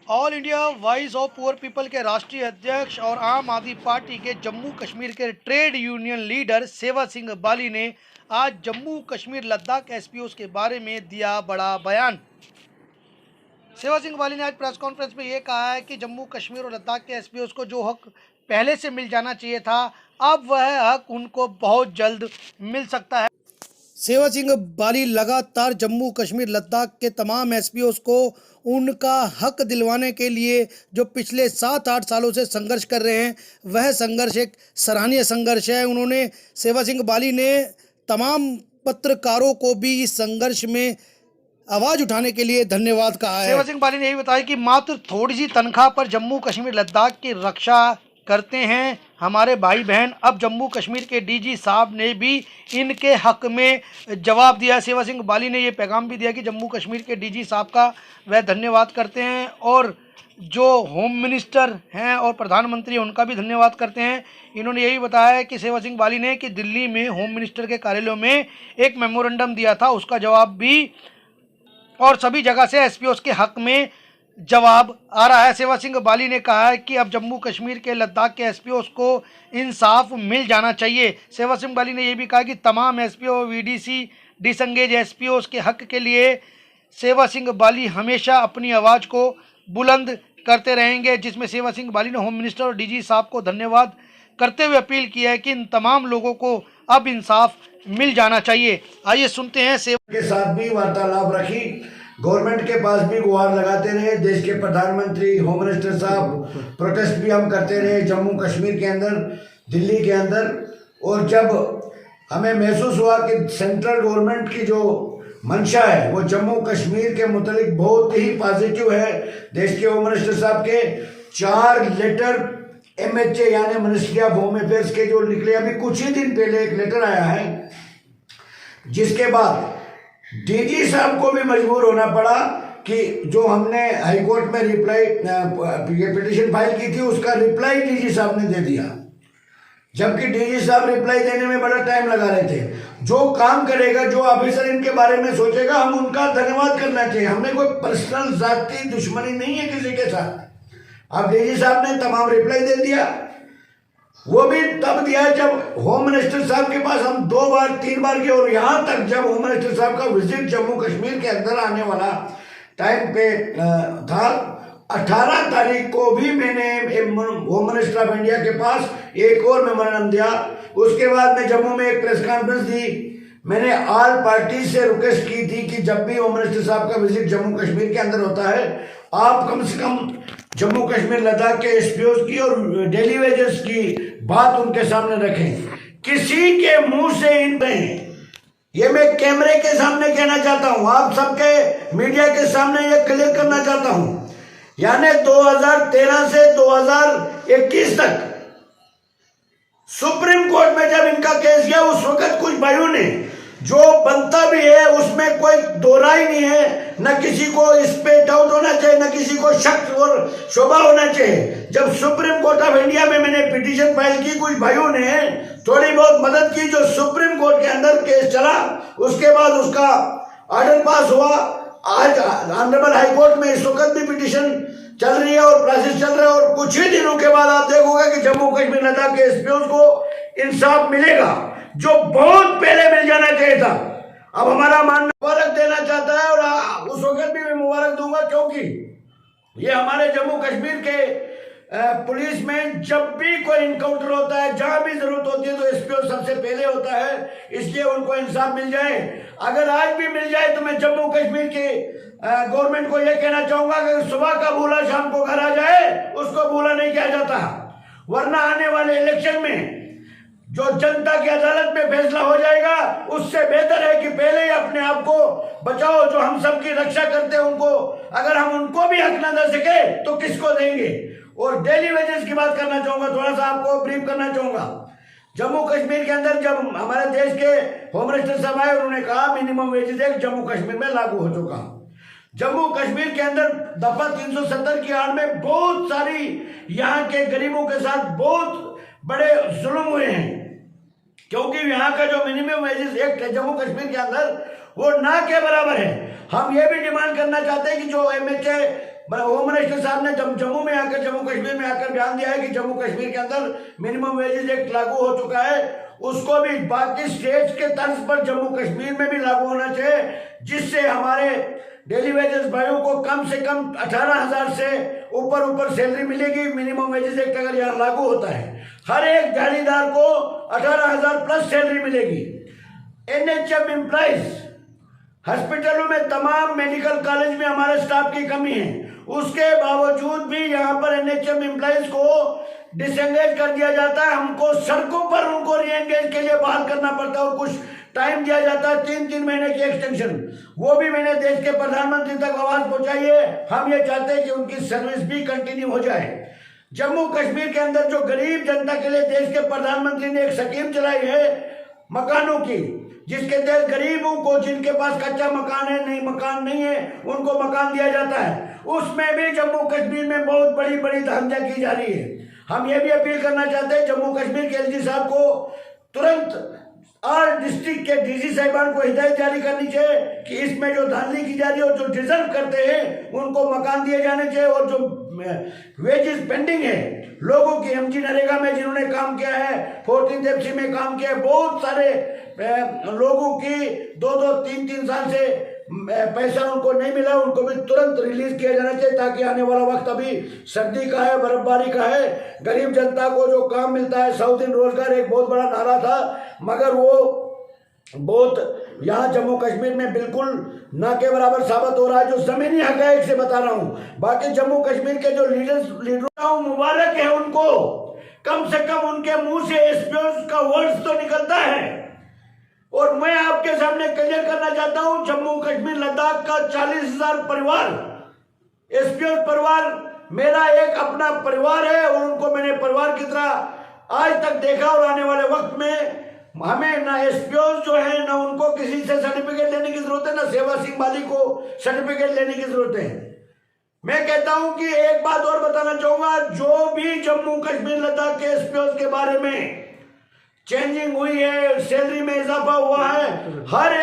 All India voice of poor people के राष्ट्रीय अध्यक्ष और आम आदमी पार्टी के जम्मू कश्मीर के ट्रेड यूनियन लीडर सेवा सिंह बाली ने आज जम्मू कश्मीर लद्दाख एसपीओ के बारे में दिया बड़ा बयान। सेवा सिंह बाली ने आज प्रेस कॉन्फ्रेंस में ये कहा है कि जम्मू कश्मीर और लद्दाख के एसपीओ को जो हक पहले से मिल जाना चाहिए था, अब वह हक उनको बहुत जल्द मिल सकता है। सेवा सिंह बाली लगातार जम्मू कश्मीर लद्दाख के तमाम एसपीओ को उनका हक दिलवाने के लिए जो पिछले 7-8 सालों से संघर्ष कर रहे हैं, वह संघर्ष एक सराहनीय संघर्ष है। उन्होंने सेवा सिंह बाली ने तमाम पत्रकारों को भी इस संघर्ष में आवाज़ उठाने के लिए धन्यवाद कहा है। सेवा सिंह बाली ने यही बताया कि मात्र थोड़ी सी तनख्वाह पर जम्मू कश्मीर लद्दाख की रक्षा करते हैं हमारे भाई बहन। अब जम्मू कश्मीर के डीजी साहब ने भी इनके हक में जवाब दिया। सेवा सिंह बाली ने ये पैगाम भी दिया कि जम्मू कश्मीर के डीजी साहब का वह धन्यवाद करते हैं और जो होम मिनिस्टर हैं और प्रधानमंत्री उनका भी धन्यवाद करते हैं। इन्होंने यही बताया कि सेवा सिंह बाली ने कि दिल्ली में होम मिनिस्टर के कार्यालय में एक मेमोरेंडम दिया था, उसका जवाब भी और सभी जगह से एसपीओ के हक में जवाब आ रहा है। सेवा सिंह बाली ने कहा है कि अब जम्मू कश्मीर के लद्दाख के एसपीओ को इंसाफ मिल जाना चाहिए। सेवा सिंह बाली ने यह भी कहा कि तमाम एसपीओ, वीडीसी, डिसंगेज एसपीओ के हक के लिए सेवा सिंह बाली हमेशा अपनी आवाज़ को बुलंद करते रहेंगे, जिसमें सेवा सिंह बाली ने होम मिनिस्टर और डीजी साहब को धन्यवाद करते हुए अपील की है कि इन तमाम लोगों को अब इंसाफ मिल जाना चाहिए। आइए सुनते हैं। सेवा के साथ भी वार्तालाप रखी, गवर्नमेंट के पास भी गुहार लगाते रहे, देश के प्रधानमंत्री, होम मिनिस्टर साहब, प्रोटेस्ट भी हम करते रहे जम्मू कश्मीर के अंदर, दिल्ली के अंदर। और जब हमें महसूस हुआ कि सेंट्रल गवर्नमेंट की जो मंशा है वो जम्मू कश्मीर के मुतालिक बहुत ही पॉजिटिव है, देश के होम मिनिस्टर साहब के 4 लेटर MHA यानी मिनिस्ट्री ऑफ होम अफेयर्स के जो निकले, अभी कुछ ही दिन पहले एक लेटर आया है, जिसके बाद डीजी साहब को भी मजबूर होना पड़ा कि जो हमने हाईकोर्ट में रिप्लाई ये पिटीशन फाइल की थी, उसका रिप्लाई डीजी साहब ने दे दिया, जबकि डीजी साहब रिप्लाई देने में बड़ा टाइम लगा रहे थे। जो काम करेगा, जो ऑफिसर इनके बारे में सोचेगा, हम उनका धन्यवाद करना चाहिए। हमने कोई पर्सनल जाती दुश्मनी नहीं है किसी के साथ। अब डीजी साहब ने तमाम रिप्लाई दे दिया, वो भी तब दिया जब होम मिनिस्टर साहब के पास हम 2 बार 3 बार गए, और यहाँ तक जब होम मिनिस्टर साहब का विजिट जम्मू कश्मीर के अंदर आने वाला टाइम पे था, 18 तारीख को भी मैंने होम मिनिस्टर ऑफ इंडिया के पास एक और मेमोरेंडम दिया। उसके बाद मैं जम्मू में एक प्रेस कॉन्फ्रेंस दी। मैंने ऑल पार्टी से रिक्वेस्ट की थी कि जब भी होम मिनिस्टर साहब का विजिट जम्मू कश्मीर के अंदर होता है, आप कम से कम जम्मू कश्मीर लद्दाख के एसपीओ की और डेली वेजेस की बात उनके सामने रखें। किसी के मुंह से इन नहीं, ये मैं कैमरे के सामने कहना चाहता हूं, आप सबके मीडिया के सामने ये क्लियर करना चाहता हूं। यानी 2013 से 2021 तक सुप्रीम कोर्ट में जब इनका केस गया, उस वक्त कुछ भाइयों ने जो बनता भी है उसमें कोई दोहराई नहीं है, न किसी को इस पे डाउट होना चाहिए, न किसी को शक और शोभा होना चाहिए। जब सुप्रीम कोर्ट ऑफ इंडिया में मैंने पिटीशन फाइल की, कुछ भाइयों ने थोड़ी बहुत मदद की, जो सुप्रीम कोर्ट के अंदर केस चला, उसके बाद उसका ऑर्डर पास हुआ। आज ऑनरेबल हाई कोर्ट में इस वक्त भी पिटीशन चल रही है और प्रोसेस चल रहा है, और कुछ ही दिनों के बाद आप देखोगे कि जम्मू कश्मीर लद्दाख के एसपीओ को इंसाफ मिलेगा, जो बहुत पहले मिल जाना चाहिए था। अब हमारा मानना मुबारक देना चाहता है, और उस वक्त भी मैं मुबारक दूंगा, क्योंकि ये हमारे जम्मू कश्मीर के पुलिस में जब भी कोई इनकाउंटर होता है, जहां भी जरूरत होती है, तो एसपीओ सबसे पहले होता है, इसलिए उनको इंसाफ मिल जाए। अगर आज भी मिल जाए तो मैं जम्मू कश्मीर के गवर्नमेंट को यह कहना चाहूंगा कि सुबह का भूला शाम को घर आ जाए, उसको भूला नहीं किया जाता। वरना आने वाले इलेक्शन में जो जनता की अदालत में फैसला हो जाएगा, उससे बेहतर है कि पहले ही अपने आप को बचाओ। जो हम सबकी रक्षा करते हैं उनको, अगर हम उनको भी हक न दे सके तो किसको देंगे। और डेली वेजेस की बात करना चाहूंगा, थोड़ा सा आपको ब्रीफ करना चाहूंगा। जम्मू कश्मीर के अंदर जब हमारे देश के होम मिनिस्टर साहब आए, उन्होंने कहा मिनिमम वेजेस एक जम्मू कश्मीर में लागू हो चुका। जम्मू कश्मीर के अंदर दफा 370 की आड़ में बहुत सारी यहाँ के गरीबों के साथ बहुत बड़े जुल्म हुए हैं, क्योंकि यहाँ का जो मिनिमम वेजेस एक्ट है जम्मू कश्मीर के अंदर, वो ना के बराबर है। हम ये भी डिमांड करना चाहते हैं कि जो MHA होम मिनिस्टर साहब ने जम्मू में आकर, जम्मू कश्मीर में आकर बयान दिया है कि जम्मू कश्मीर के अंदर मिनिमम वेजेस एक्ट लागू हो चुका है, उसको भी बाकी स्टेट्स के तर्ज पर जम्मू कश्मीर में भी लागू होना चाहिए, जिससे हमारे डेली वेजेस भाइयों को कम से कम 18,000 से ऊपर सैलरी मिलेगी। मिनिमम वेजेस एक्ट अगर यहाँ लागू होता है, हर एक दिहाड़ीदार को 18,000 प्लस सैलरी मिलेगी। NHM एम्प्लॉइज, हॉस्पिटलों में, तमाम मेडिकल कॉलेज में हमारे स्टाफ की कमी है, उसके बावजूद भी यहाँ पर NHM एम्प्लॉइज को डिसएंगेज कर दिया जाता है। हमको सड़कों पर उनको रीएंगेज के लिए बहाल करना पड़ता है और कुछ टाइम दिया जाता है, 3-3 महीने की एक्सटेंशन। वो भी मैंने देश के प्रधानमंत्री तक आवाज पहुंचाई है। हम ये चाहते हैं कि उनकी सर्विस भी कंटिन्यू हो जाए। जम्मू कश्मीर के अंदर जो गरीब जनता के लिए देश के प्रधानमंत्री ने एक स्कीम चलाई है मकानों की, जिसके तहत गरीबों को, जिनके पास कच्चा मकान है, नहीं मकान नहीं है, उनको मकान दिया जाता है। उसमें भी जम्मू कश्मीर में बहुत बड़ी बड़ी धांधलियां की जा रही है। हम ये भी अपील करना चाहते हैं जम्मू कश्मीर के LG साहब को तुरंत और डिस्ट्रिक्ट के DG साहिबान को हिदायत जारी करनी चाहिए कि इसमें जो धांधली की जा रही है और जो डिजर्व करते हैं उनको मकान दिए जाने चाहिए, और जो वेजेस पेंडिंग है लोगों की, MG नरेगा में जिन्होंने काम किया है, 14th FC में काम किया है, बहुत सारे लोगों की 2-2, 3-3 साल से पैसा उनको नहीं मिला, उनको भी तुरंत रिलीज किया जाना चाहिए, ताकि आने वाला वक्त, अभी सर्दी का है, बर्फबारी का है, गरीब जनता को जो काम मिलता है, 100 दिन रोजगार एक बहुत बड़ा नारा था, मगर वो बहुत यहाँ जम्मू कश्मीर में बिल्कुल ना के बराबर साबित हो रहा है, जो जमीनी हक़ाइक़ से बता रहा हूँ। बाकी जम्मू कश्मीर के जो लीडर मुबारक है उनको, कम से कम उनके मुंह से एसपीओ का वर्ड्स तो निकलता है। और मैं आपके सामने क्लियर करना चाहता हूं, जम्मू कश्मीर लद्दाख का 40,000 परिवार, एसपीओ परिवार मेरा एक अपना परिवार है, और उनको मैंने परिवार की तरह आज तक देखा। और आने वाले वक्त में हमें ना एसपीओ जो है, ना उनको किसी से सर्टिफिकेट लेने की जरूरत है, ना सेवा सिंह बाली को सर्टिफिकेट लेने की जरूरत है। मैं कहता हूं कि एक बात और बताना चाहूंगा, जो भी जम्मू कश्मीर लद्दाख के एसपीओ के बारे में चेंजिंग हुई है, सैलरी में इजाफा हुआ है, हर